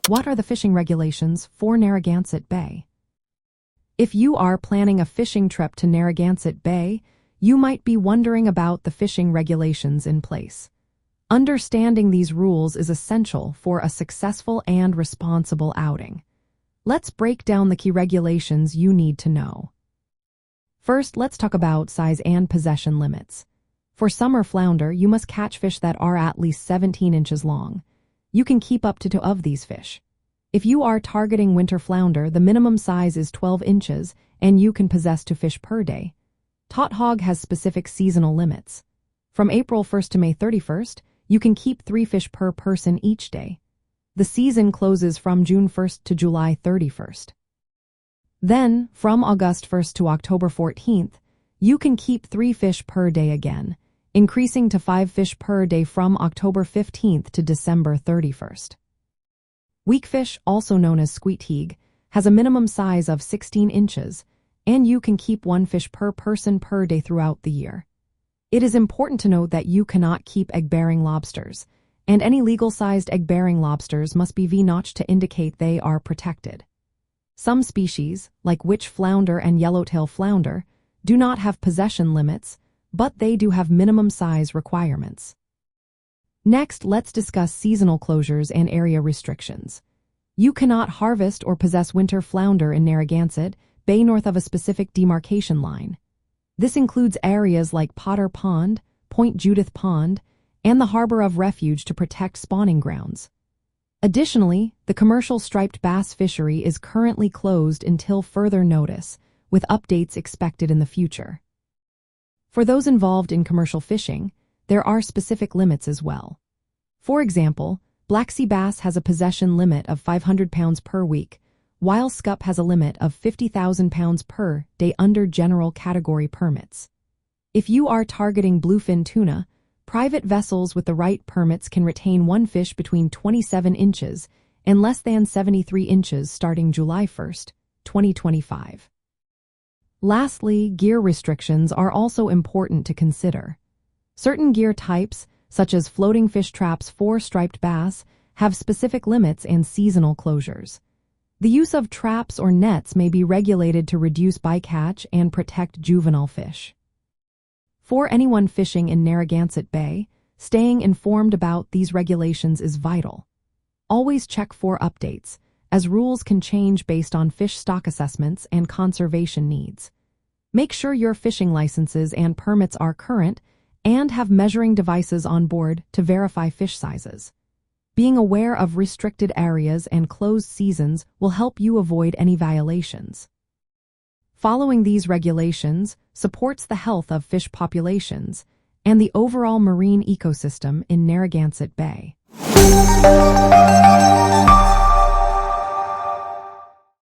What are the fishing regulations for Narragansett Bay? If you are planning a fishing trip to Narragansett Bay, you might be wondering about the fishing regulations in place. Understanding these rules is essential for a successful and responsible outing. Let's break down the key regulations you need to know. First, let's talk about size and possession limits. For summer flounder, you must catch fish that are at least 17 inches long. You can keep up to 2 of these fish. If you are targeting winter flounder, the minimum size is 12 inches, and you can possess 2 fish per day. Tautog has specific seasonal limits. From April 1st to May 31st, you can keep 3 fish per person each day. The season closes from June 1st to July 31st. Then, from August 1st to October 14th, you can keep 3 fish per day again, increasing to 5 fish per day from October 15th to December 31st. Weakfish, also known as scup, has a minimum size of 16 inches, and you can keep 1 fish per person per day throughout the year. It is important to note that you cannot keep egg-bearing lobsters, and any legal-sized egg-bearing lobsters must be V-notched to indicate they are protected. Some species, like witch flounder and yellowtail flounder, do not have possession limits, but they do have minimum size requirements. Next, let's discuss seasonal closures and area restrictions. You cannot harvest or possess winter flounder in Narragansett Bay north of a specific demarcation line. This includes areas like Potter Pond, Point Judith Pond, and the Harbor of Refuge to protect spawning grounds. Additionally, the commercial striped bass fishery is currently closed until further notice, with updates expected in the future. For those involved in commercial fishing, there are specific limits as well. For example, black sea bass has a possession limit of 500 pounds per week, while scup has a limit of 50,000 pounds per day under general category permits. If you are targeting bluefin tuna, private vessels with the right permits can retain 1 fish between 27 inches and less than 73 inches starting July 1st, 2025. Lastly, gear restrictions are also important to consider. Certain gear types, such as floating fish traps for striped bass, have specific limits and seasonal closures. The use of traps or nets may be regulated to reduce bycatch and protect juvenile fish. For anyone fishing in Narragansett Bay, staying informed about these regulations is vital. Always check for updates, as rules can change based on fish stock assessments and conservation needs. Make sure your fishing licenses and permits are current and have measuring devices on board to verify fish sizes. Being aware of restricted areas and closed seasons will help you avoid any violations. Following these regulations supports the health of fish populations and the overall marine ecosystem in Narragansett Bay.